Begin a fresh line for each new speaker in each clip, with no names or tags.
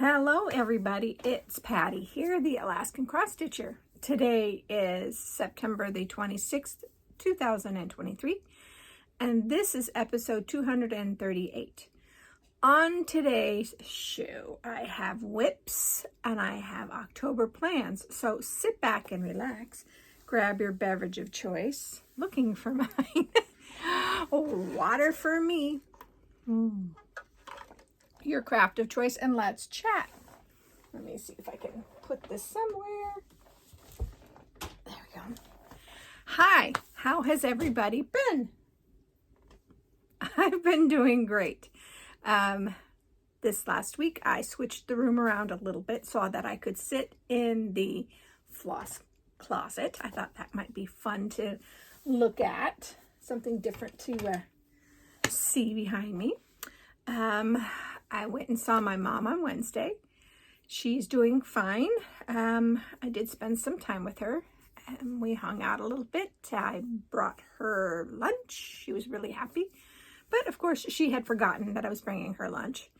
Hello everybody, it's Patty here, the Alaskan Cross Stitcher. Today is September the 26th, 2023, and this is episode 238. On today's show, I have whips and I have October plans, so sit back and relax, grab your beverage of choice, looking for mine, water for me. Your craft of choice, and let's chat. Let me see if I can put this somewhere. There we go. Hi, how has everybody been? I've been doing great. This last week I switched the room around a little bit so that I could sit in the floss closet. I thought that might be fun to look at, something different to see behind me. I went and saw my mom on Wednesday. She's doing fine. I did spend some time with her and we hung out a little bit. I brought her lunch. She was really happy. But of course, she had forgotten that I was bringing her lunch.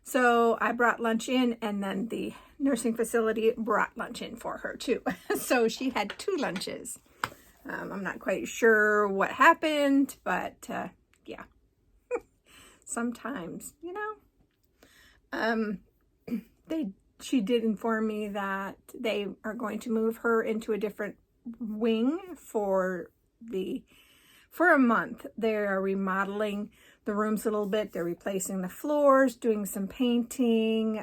So I brought lunch in, and then the nursing facility brought lunch in for her too. So she had two lunches. I'm not quite sure what happened, but yeah. Sometimes, you know. She did inform me that they are going to move her into a different wing for a month. They are remodeling the rooms a little bit. They're replacing the floors, doing some painting,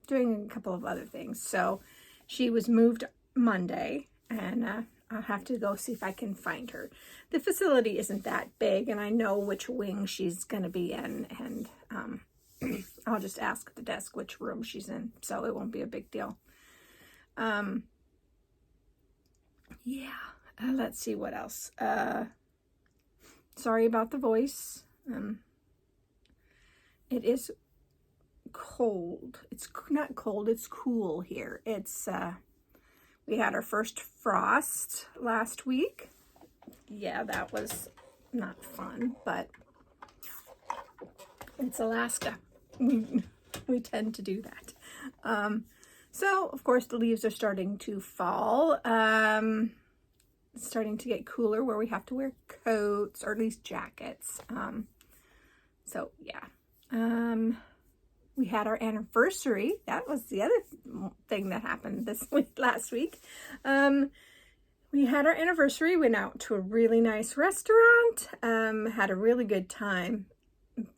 doing a couple of other things. So she was moved Monday, and I'll have to go see if I can find her. The facility isn't that big, and I know which wing she's going to be in, and I'll just ask at the desk which room she's in, so it won't be a big deal. Yeah, let's see what else. Sorry about the voice. It is cold. It's not cold, it's cool here. It's we had our first frost last week. Yeah, that was not fun, but it's Alaska. We tend to do that. So, of course, the leaves are starting to fall. It's starting to get cooler where we have to wear coats or at least jackets. So, yeah. We had our anniversary. That was the other thing that happened last week. We had our anniversary, went out to a really nice restaurant, had a really good time,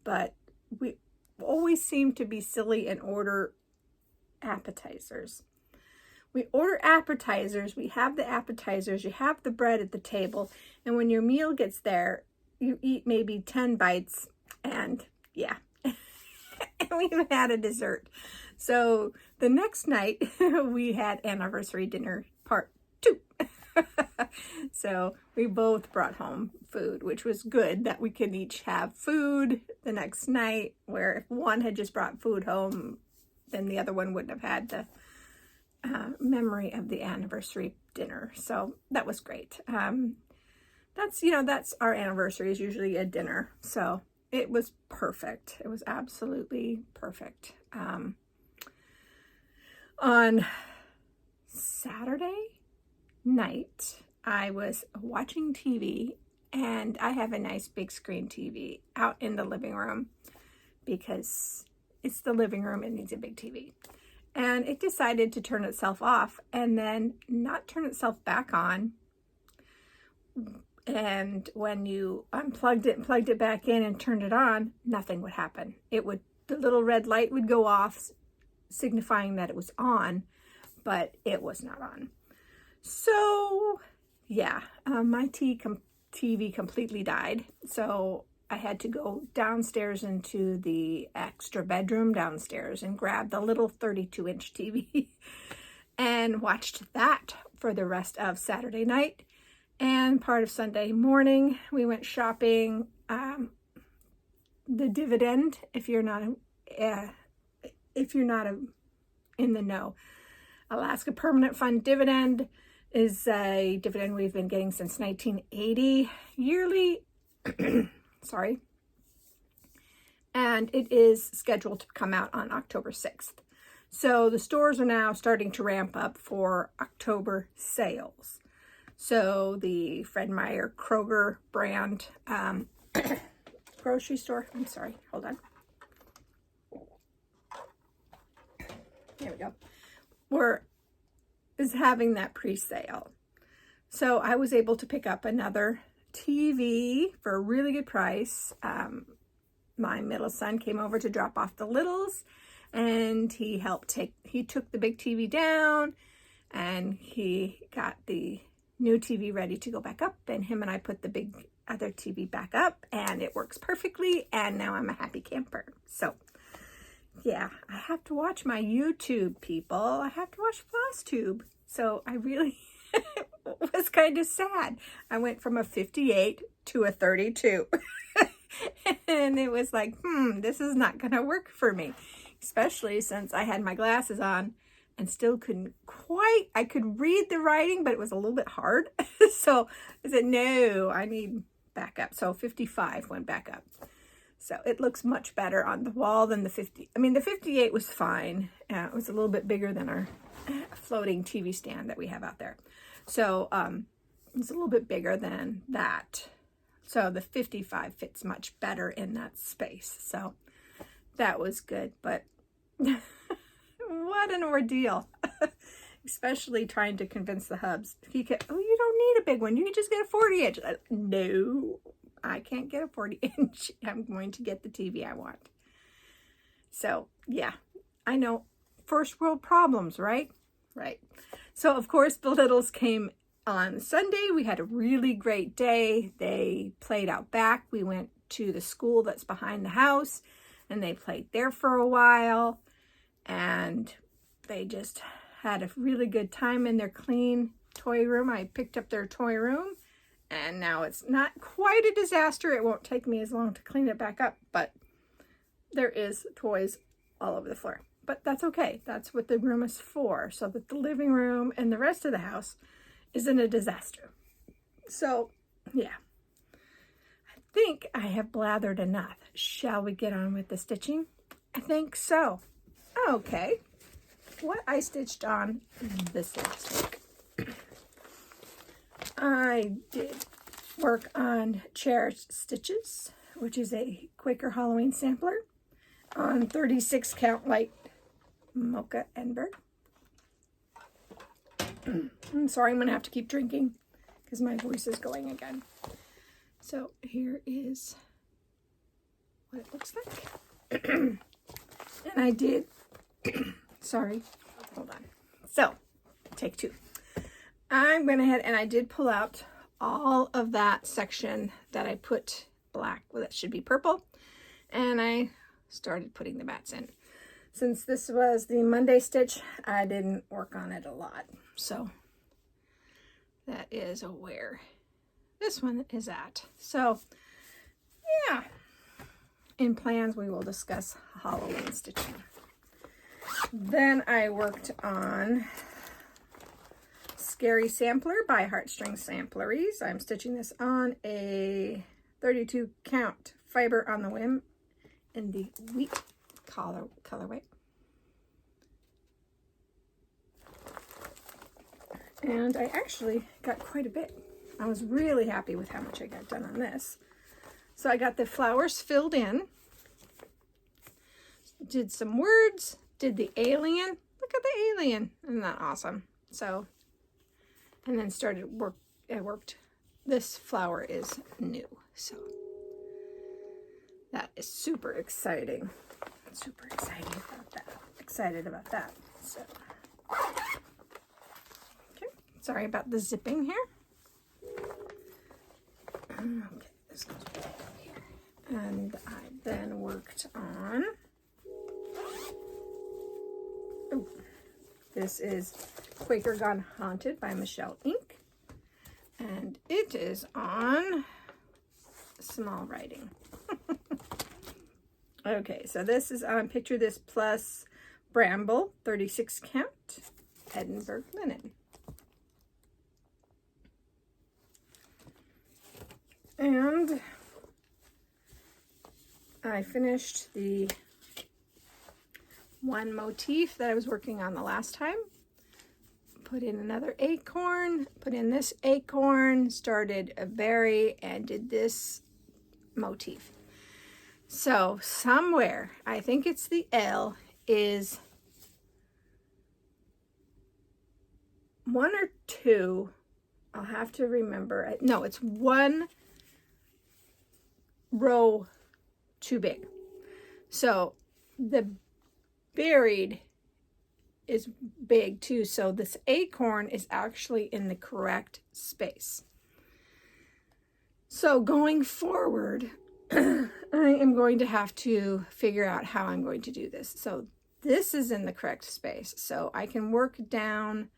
but we always seem to be silly and order appetizers. We order appetizers, we have the appetizers, you have the bread at the table, and when your meal gets there, you eat maybe 10 bites, and yeah. And we even had a dessert. So the next night, we had anniversary dinner part 2. So we both brought home food, which was good that we could each have food the next night, where if one had just brought food home, then the other one wouldn't have had the memory of the anniversary dinner. So that was great. That's our anniversary is usually a dinner. So it was perfect. It was absolutely perfect. On Saturday night, I was watching TV, and I have a nice big screen TV out in the living room because it's the living room, it needs a big TV. And it decided to turn itself off and then not turn itself back on. And when you unplugged it and plugged it back in and turned it on, nothing would happen. The little red light would go off, signifying that it was on, but it was not on. So yeah, my TV completely died. So I had to go downstairs into the extra bedroom downstairs and grab the little 32-inch TV and watched that for the rest of Saturday night and part of Sunday morning. We went shopping. The dividend, if you're not in the know, Alaska Permanent Fund dividend is a dividend we've been getting since 1980 yearly. Sorry. and it is scheduled to come out on October 6th. So the stores are now starting to ramp up for October sales. So the Fred Meyer Kroger brand grocery store, I'm sorry, hold on. There we go. Is having that pre-sale. So I was able to pick up another TV for a really good price. My middle son came over to drop off the littles, and he took the big TV down, and he got the new TV ready to go back up, and him and I put the big other TV back up, and it works perfectly, and now I'm a happy camper. So yeah, I have to watch my YouTube, people. I have to watch Flosstube. So I really was kind of sad. I went from a 58 to a 32. And it was like, this is not going to work for me. Especially since I had my glasses on and still couldn't quite, I could read the writing, but it was a little bit hard. So I said, no, I need backup. So 55 went back up. So it looks much better on the wall than the 50. I mean, the 58 was fine. It was a little bit bigger than our floating TV stand that we have out there. So it's a little bit bigger than that. So the 55 fits much better in that space. So that was good. But what an ordeal. Especially trying to convince the hubs. He could, oh, you don't need a big one. You can just get a 40 inch. No. I can't get a 40 inch. I'm going to get the TV I want. So yeah, I know, first world problems, right? Right. So of course the littles came on Sunday. We had a really great day. They played out back. We went to the school that's behind the house, and they played there for a while, and they just had a really good time in their clean toy room. I picked up their toy room. And now it's not quite a disaster. It won't take me as long to clean it back up, but there is toys all over the floor. But that's okay. That's what the room is for, so that the living room and the rest of the house isn't a disaster. So, yeah. I think I have blathered enough. Shall we get on with the stitching? I think so. Okay. What I stitched on this last week. I did work on Cherished Stitches, which is a Quaker Halloween sampler, on 36 count light mocha Edinburgh. I'm sorry, I'm going to have to keep drinking because my voice is going again. So here is what it looks like. And I did, sorry, hold on. So, take two. I went ahead and I did pull out all of that section that I put black, well, that should be purple, and I started putting the bats in. Since this was the Monday stitch, I didn't work on it a lot, so that is where this one is at. So yeah, in plans we will discuss Halloween stitching. Then I worked on Scary Sampler by Heartstring Sampleries. I'm stitching this on a 32 count fiber on the whim in the wheat colorway. And I actually got quite a bit. I was really happy with how much I got done on this. So I got the flowers filled in, did some words, did the alien. Look at the alien. Isn't that awesome? So, and then I worked, this flower is new. So that is super exciting. Super excited about that. Excited about that. So, okay. Sorry about the zipping here. Okay, this goes right over here. And I then worked on, ooh, this is Quaker Gone Haunted by Michelle Ink. And it is on small writing. Okay, so this is on Picture This Plus Bramble, 36 count, Edinburgh linen. And I finished the one motif that I was working on the last time. Put in another acorn, put in this acorn, started a berry, and did this motif. So somewhere, I think it's the L, is one or two, I'll have to remember. No, it's one row too big. So the buried is big too, so this acorn is actually in the correct space. So going forward, I am going to have to figure out how I'm going to do this. So this is in the correct space, so I can work down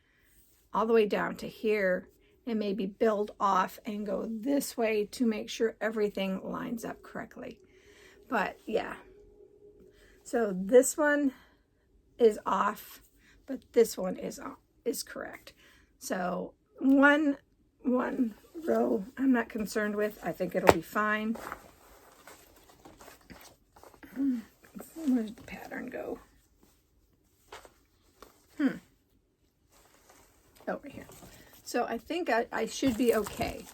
all the way down to here and maybe build off and go this way to make sure everything lines up correctly. But yeah, so this one is off, but this one is correct. So one row I'm not concerned with. I think it'll be fine. Where did the pattern go? Over here. So I think I should be okay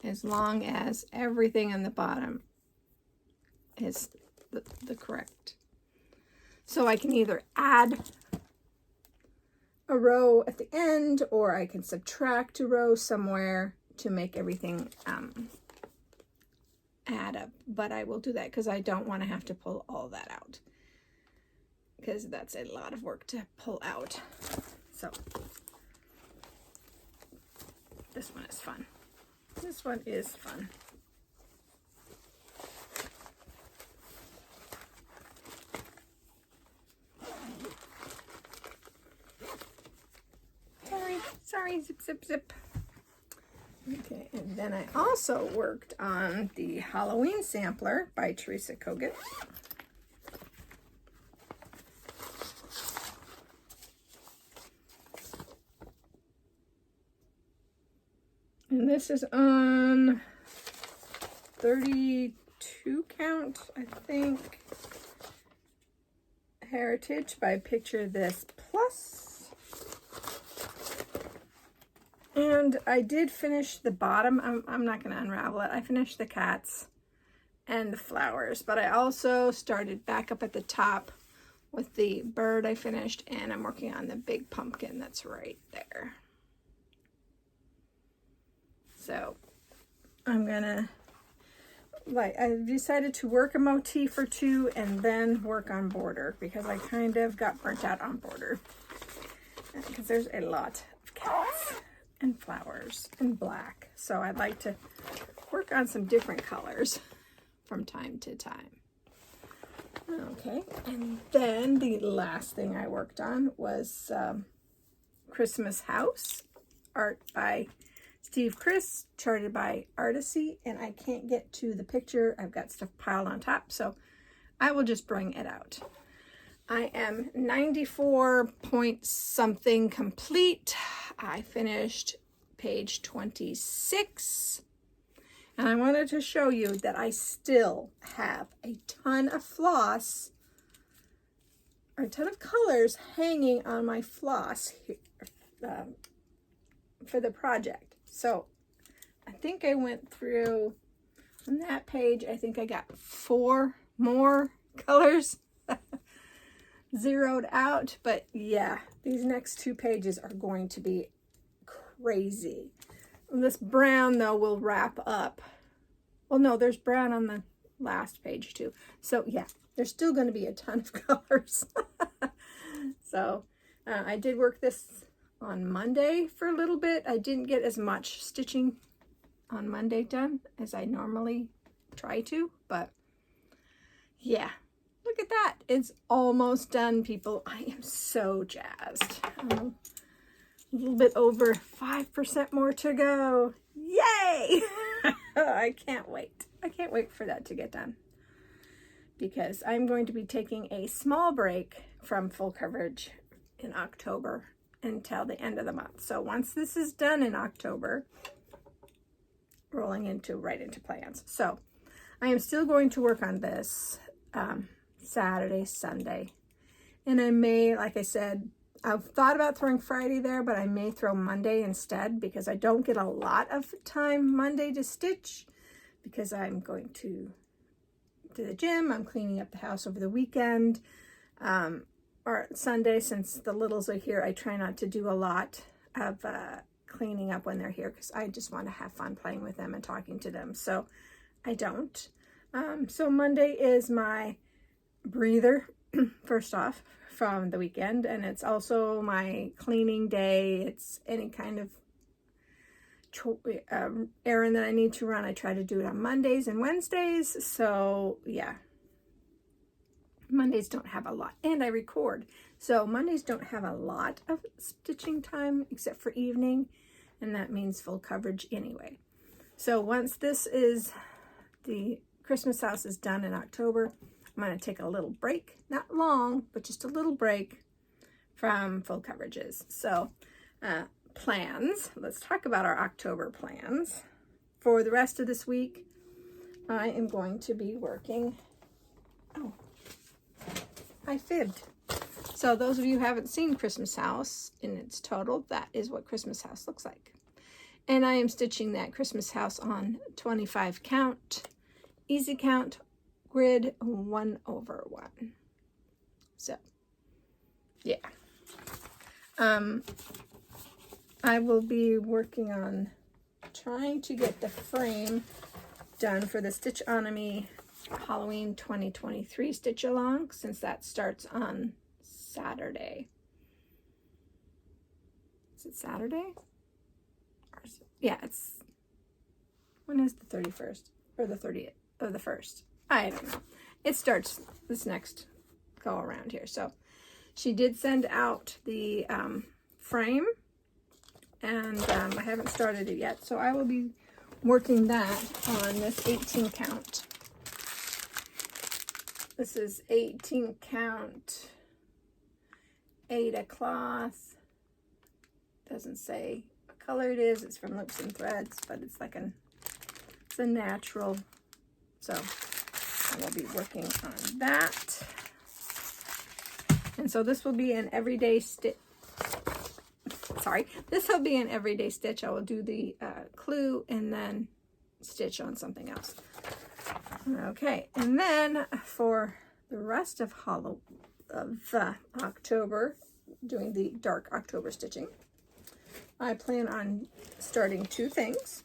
as long as everything on the bottom is the correct. So I can either add a row at the end, or I can subtract a row somewhere to make everything add up. But I will do that because I don't want to have to pull all that out, because that's a lot of work to pull out. So this one is fun. This one is fun. Sorry, zip, zip, zip. Okay, and then I also worked on the Halloween sampler by Teresa Kogut. And this is on 32 count, I think. Heritage by Picture This Plus. And I did finish the bottom. I'm not going to unravel it. I finished the cats and the flowers, but I also started back up at the top with the bird I finished, and I'm working on the big pumpkin that's right there. So I'm gonna, I've decided to work a motif or two and then work on border, because I kind of got burnt out on border, because there's a lot of cats and flowers and black. So I'd like to work on some different colors from time to time. Okay, and then the last thing I worked on was Christmas House, art by Steve Chris, charted by Artisy, and I can't get to the picture. I've got stuff piled on top, so I will just bring it out. I am 94 point something complete. I finished page 26, and I wanted to show you that I still have a ton of floss, or a ton of colors hanging on my floss here, for the project. So I think I went through on that page, I think I got 4 more colors zeroed out. But yeah, these next 2 pages are going to be crazy. This brown though will wrap up. Well, no, there's brown on the last page too. So yeah, there's still going to be a ton of colors. So I did work this on Monday for a little bit. I didn't get as much stitching on Monday done as I normally try to, but yeah, look at that. It's almost done, people. I am so jazzed. A little bit over 5% more to go. Yay! I can't wait. I can't wait for that to get done, because I'm going to be taking a small break from full coverage in October until the end of the month. So once this is done in October, rolling right into plans. So I am still going to work on this Saturday, Sunday. And I may, like I said, I've thought about throwing Friday there, but I may throw Monday instead because I don't get a lot of time Monday to stitch because I'm going to the gym. I'm cleaning up the house over the weekend. Or Sunday, since the littles are here, I try not to do a lot of cleaning up when they're here because I just want to have fun playing with them and talking to them. So I don't. So Monday is my breather, first off, from the weekend, and it's also my cleaning day. It's any kind of errand that I need to run. I try to do it on Mondays and Wednesdays. So yeah, Mondays don't have a lot, and I record. So Mondays don't have a lot of stitching time except for evening, and that means full coverage anyway. So once this is, the Christmas house is done in October, I'm going to take a little break, not long, but just a little break from full coverages. So plans, let's talk about our October plans. For the rest of this week, I am going to be working, oh, I fibbed. So those of you who haven't seen Christmas house in its total, that is what Christmas house looks like. And I am stitching that Christmas house on 25 count, easy count, grid 1/1. So yeah, I will be working on trying to get the frame done for the Stitch On Me Halloween 2023 stitch along, since that starts on Saturday. Is it Saturday? Yeah, it's, when is the 31st or the 30th or the 1st? I don't know. It starts this next go around here. So she did send out the frame, and I haven't started it yet. So I will be working that on this 18 count. This is 18 count, Aida cloth. Doesn't say what color it is. It's from Loops and Threads, but it's like it's a natural. So I will be working on that. And so this will be an everyday stitch. Sorry, this will be an everyday stitch. I will do the clue and then stitch on something else. Okay, and then for the rest of October, doing the dark October stitching, I plan on starting two things.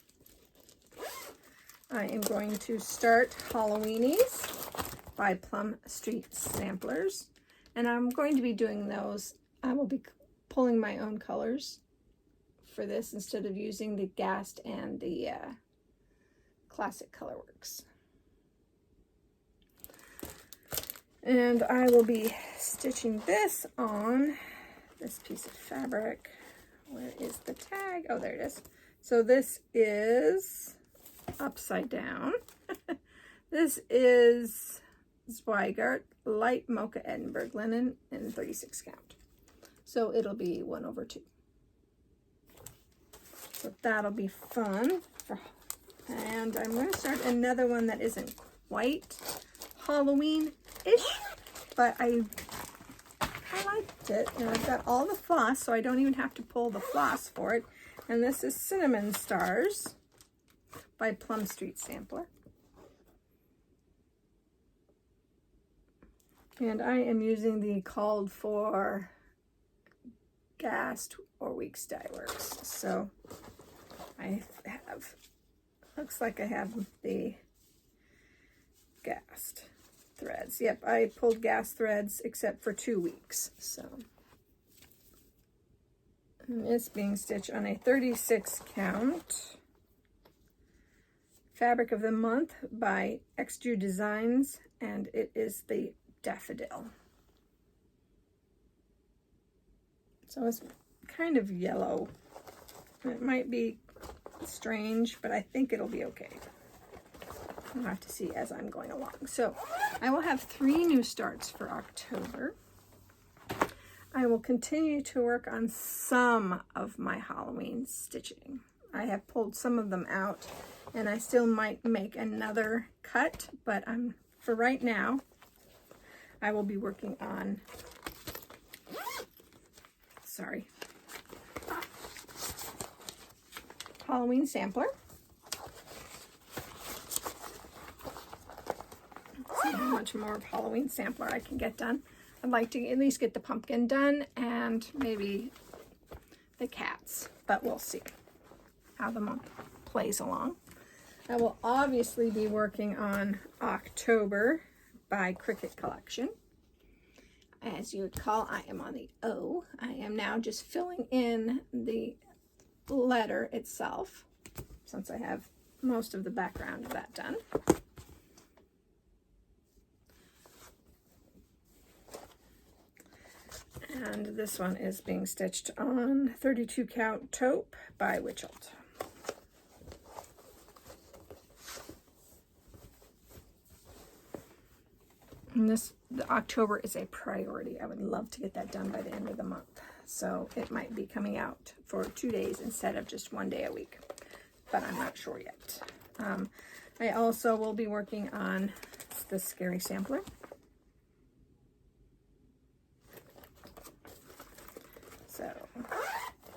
I am going to start Halloweenies by Plum Street Samplers, and I'm going to be doing those. I will be pulling my own colors for this instead of using the Gast and the Classic Colorworks. And I will be stitching this on this piece of fabric. Where is the tag? Oh, there it is. So this is upside down. This is Zweigart Light Mocha Edinburgh Linen in 36 count. So it'll be 1/2. So that'll be fun. And I'm going to start another one that isn't quite Halloween-ish, but I liked it, and I've got all the floss, so I don't even have to pull the floss for it. And this is Cinnamon Stars by Plum Street Sampler. And I am using the called for Gast or Weeks Dye Works. So I have, looks like I have the Gast threads. Yep, I pulled Gast threads except for 2 weeks. So and it's being stitched on a 36 count. Fabric of the Month by Extrude Designs, and it is the Daffodil. So it's kind of yellow. It might be strange, but I think it'll be okay. I'll have to see as I'm going along. So I will have 3 new starts for October. I will continue to work on some of my Halloween stitching. I have pulled some of them out And I still might make another cut, but for right now, I will be working on, sorry, Halloween sampler. Let's see how much more of Halloween sampler I can get done. I'd like to at least get the pumpkin done and maybe the cats, but we'll see how the month plays along. I will obviously be working on October by Cricut Collection. As you would call, I am on the O. I am now just filling in the letter itself, since I have most of the background of that done. And this one is being stitched on 32 count taupe by Witchelt. And the October is a priority. I would love to get that done by the end of the month. So it might be coming out for 2 days instead of just 1 day a week, but I'm not sure yet. I also will be working on the Scary Sampler. So,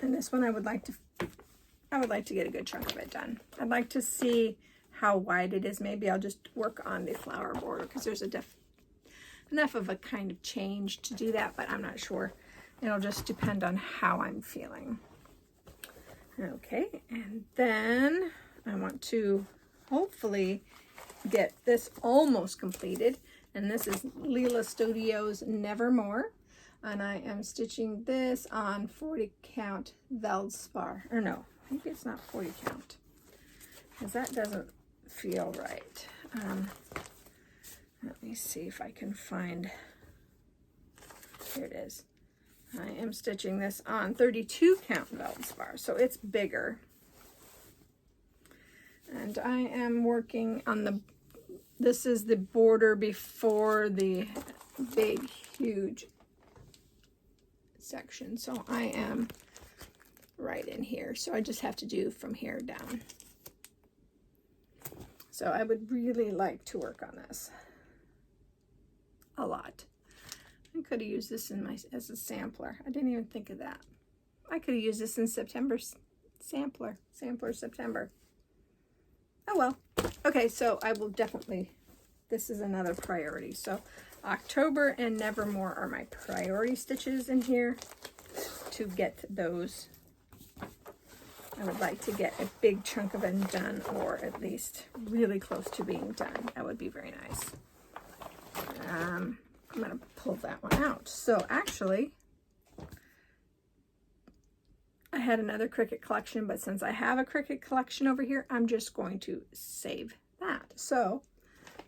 and this one I would like to get a good chunk of it done. I'd like to see how wide it is. Maybe I'll just work on the flower border because there's enough of a kind of change to do that, but I'm not sure. It'll just depend on how I'm feeling. Okay, and then I want to hopefully get this almost completed. And this is Leela Studios Nevermore. And I am stitching this on 40 count Veldspar. Or no, maybe it's not 40 count, because that doesn't feel right. Let me see if I can find, here it is. I am stitching this on 32 count Veldspar, so it's bigger. And I am working on this is the border before the big, huge section. So I am right in here. So I just have to do from here down. So I would really like to work on this a lot. I could have used this as a sampler. I didn't even think of that. I could have used this in September's sampler September. Oh well. Okay, so I will definitely, this is another priority. So October and Nevermore are my priority stitches in here to get those. I would like to get a big chunk of them done, or at least really close to being done. That would be very nice. I'm going to pull that one out. So actually, I had another Cricut collection, but since I have a Cricut collection over here, I'm just going to save that. So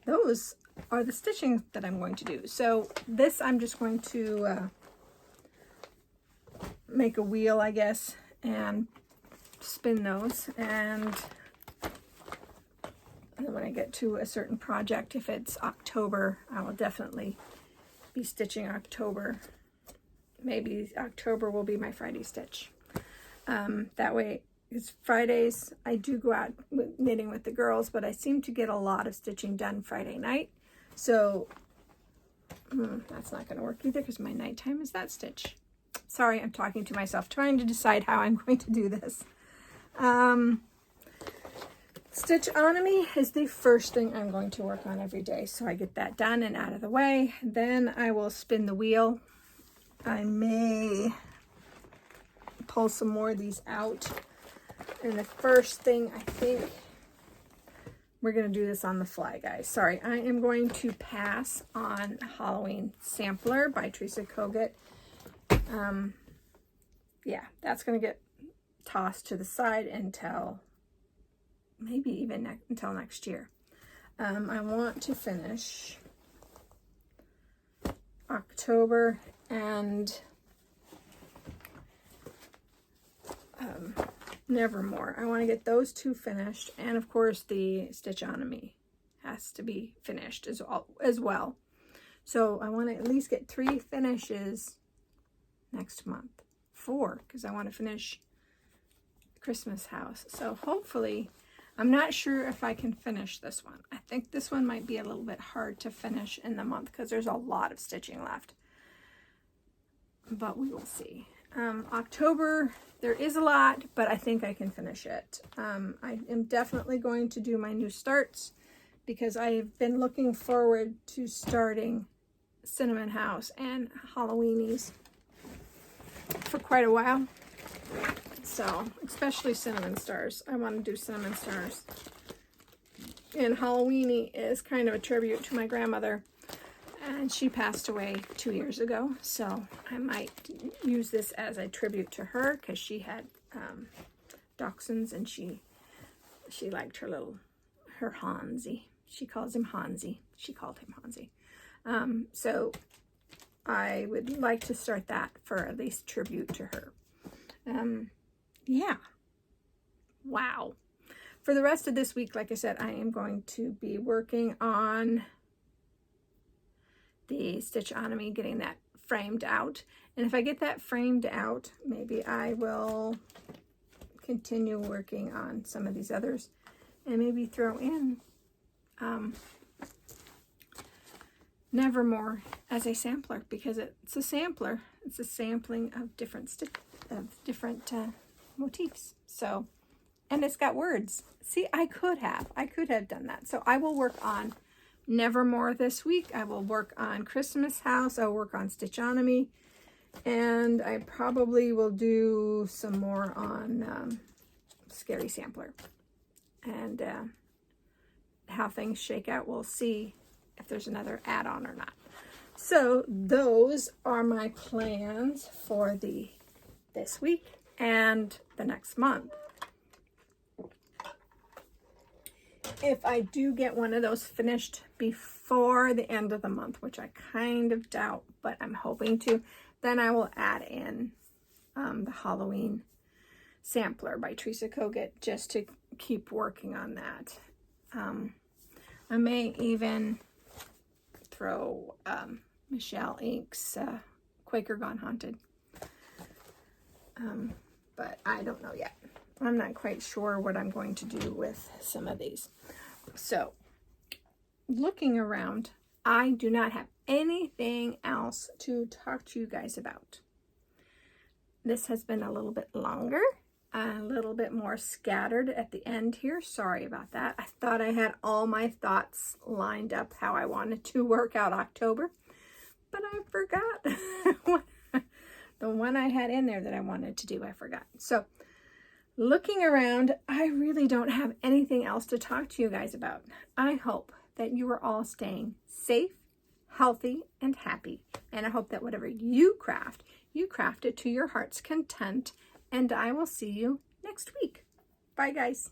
those are the stitching that I'm going to do. So this, I'm just going to make a wheel, I guess, and spin those. And then when I get to a certain project, if it's October, I will definitely be stitching October. Maybe October will be my Friday stitch. That way, it's Fridays, I do go out knitting with the girls, but I seem to get a lot of stitching done Friday night. So that's not going to work either because my nighttime is that stitch. Sorry, I'm talking to myself, trying to decide how I'm going to do this. Stitchonomy is the first thing I'm going to work on every day. So I get that done and out of the way. Then I will spin the wheel. I may pull some more of these out. And the first thing, I think we're going to do this on the fly, guys. Sorry, I am going to pass on Halloween Sampler by Teresa Kogut. Yeah, that's going to get tossed to the side until maybe even until next year. I want to finish October and Nevermore. I want to get those two finished, and of course the Stitchonomy has to be finished as well. So I want to at least get 3 finishes next month. 4, because I want to finish Christmas house. So hopefully I'm not sure if I can finish this one. I think this one might be a little bit hard to finish in the month because there's a lot of stitching left. But we will see. October, there is a lot, but I think I can finish it. I am definitely going to do my new starts because I've been looking forward to starting Cinnamon House and Halloweenies for quite a while. So, especially Cinnamon Stars. I want to do Cinnamon Stars. And Halloweenie is kind of a tribute to my grandmother. And she passed away 2 years ago. So, I might use this as a tribute to her because she had dachshunds and she liked her Hansi. She calls him Hansi. She called him Hansi. So, I would like to start that for at least tribute to her. Yeah. Wow. For the rest of this week, like I said, I am going to be working on the Stitchonomy, getting that framed out. And if I get that framed out, maybe I will continue working on some of these others and maybe throw in Nevermore as a sampler, because it's a sampler. It's a sampling of different motifs. So, and it's got words. See, I could have done that. So I will work on Nevermore this week. I will work on Christmas House. I'll work on Stitchonomy, and I probably will do some more on Scary Sampler. And how things shake out, we'll see if there's another add-on or not. So those are my plans for this week and the next month. If I do get one of those finished before the end of the month, which I kind of doubt, but I'm hoping to, then I will add in the Halloween sampler by Teresa Kogut just to keep working on that. I may even throw Michelle Ink's Quaker Gone Haunted. But I don't know yet. I'm not quite sure what I'm going to do with some of these. So, looking around, I do not have anything else to talk to you guys about. This has been a little bit longer, a little bit more scattered at the end here. Sorry about that. I thought I had all my thoughts lined up how I wanted to work out October, but I forgot. The one I had in there that I wanted to do, I forgot. So, looking around, I really don't have anything else to talk to you guys about. I hope that you are all staying safe, healthy, and happy. And I hope that whatever you craft it to your heart's content. And I will see you next week. Bye, guys.